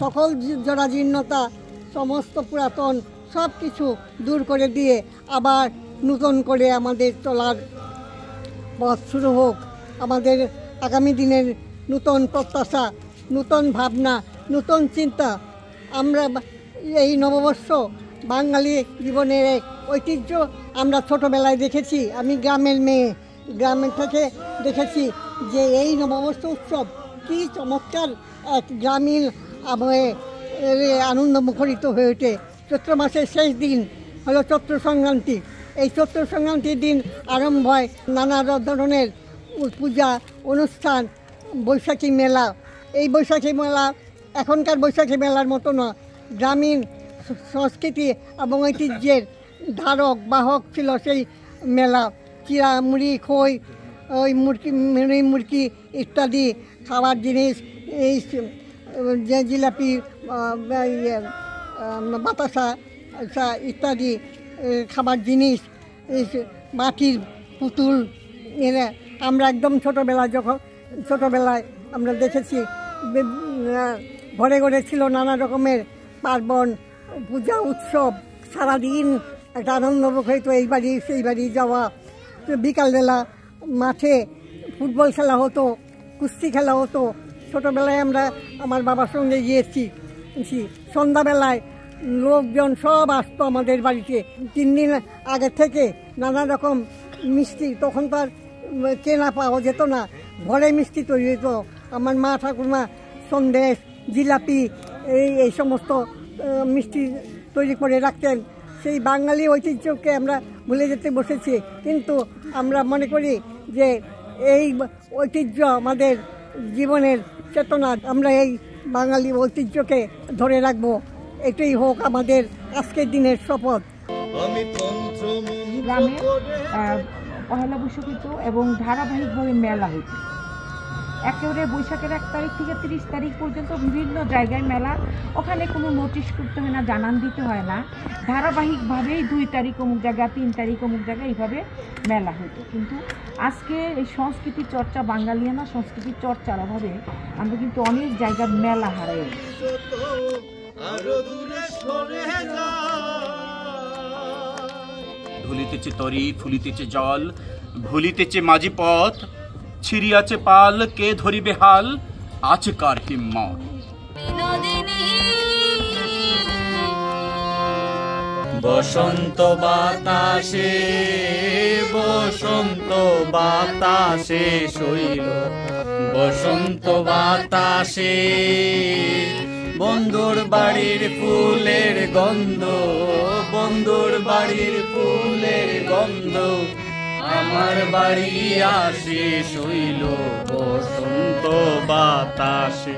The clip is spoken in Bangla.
সকল জরাজীর্ণতা সমস্ত পুরাতন সব কিছু দূর করে দিয়ে আবার নতুন করে আমাদের চলার পথ শুরু হোক। আমাদের আগামী দিনের নতুন প্রত্যাশা, নতুন ভাবনা, নতুন চিন্তা। আমরা এই নববর্ষ বাঙালি জীবনের এক ঐতিহ্য আমরা ছোটোবেলায় দেখেছি। আমি গ্রামের মেয়ে, গ্রামের থেকে দেখেছি যে এই নববর্ষ উৎসব কী চমৎকার এক গ্রামীণ আবহে আনন্দ মুখরিত হয়ে ওঠে। চৈত্র মাসের শেষ দিন হলো চৈত্র সংক্রান্তি। এই চৈত্র সংক্রান্তির দিন আরম্ভ হয় নানা ধরনের পূজা অনুষ্ঠান, বৈশাখী মেলা। এই বৈশাখী মেলা এখনকার বৈশাখী মেলার মতো না, গ্রামীণ সংস্কৃতি এবং ঐতিহ্যের ধারক বাহক ছিল সেই মেলা। চিড়া, মুড়ি, খই, ওই মুরকি ইত্যাদি খাবার জিনিস, এই যে জিলাপি, বাতাসা ইত্যাদি খাবার জিনিস, মাটির পুতুল, আমরা একদম ছোটোবেলায় আমরা দেখেছি ঘরে ঘরে ছিল নানা রকমের পার্বণ, পূজা, উৎসব। সারাদিন একটা আনন্দ মুখরিত, এই বাড়ি সেই বাড়ি যাওয়া। বিকালবেলা মাঠে ফুটবল খেলা হতো, কুস্তি খেলা হতো। ছোটোবেলায় আমরা আমার বাবার সঙ্গে গিয়েছি। সন্ধ্যাবেলায় লোকজন সব আসতো আমাদের বাড়িতে। 3 দিন আগে থেকে নানা রকম মিষ্টি, তখন তো আর কেনা পাওয়া যেত না, ঘরে মিষ্টি তৈরি হতো। আমার মা ঠাকুরমা সন্দেশ, জিলাপি এই সমস্ত মিষ্টি তৈরি করে রাখতেন। সেই বাঙালি ঐতিহ্যকে আমরা ভুলে যেতে বসেছি, কিন্তু আমরা মনে করি যে এই ঐতিহ্য আমাদের জীবনের চেতনা। আমরা এই বাঙালি ঐতিহ্যকে ধরে রাখবো, এটাই হোক আমাদের আজকের দিনের শপথ। গ্রামে পহেলা বৈশাখ হইতো এবং ধারাবাহিকভাবে মেলা হইতো। একেবারে বৈশাখের 1 তারিখ থেকে 30 তারিখ পর্যন্ত বিভিন্ন জায়গায় মেলা। ওখানে কোনো নোটিশ করতে হয় না, জানান দিতে হয় না, ধারাবাহিকভাবেই 2 তারিখ অমুক জায়গা, 3 তারিখ অমুক জায়গায় এইভাবে মেলা হতো। কিন্তু আজকে এই সংস্কৃতি চর্চা, বাঙালিয়ানা সংস্কৃতি চর্চার অভাবে আমরা কিন্তু অনেক জায়গার মেলা হারাই। ধুলিতেছে তরি, ফুলিতেছে জল, ভুলিতেছে মাঝি পথ, ছিড়িয়াছে পাল, কে ধরিবে হাল, আছে কার হিম্মত। বসন্ত বাতাসে, বসন্ত বাতাসে শৈল, বসন্ত বাতাসে বন্ধুর বাড়ির ফুলের গন্ধ, বন্ধুর বাড়ির ফুলের গন্ধ, আমার বাড়ি আসে শৈল বসন্ত বাতাসে।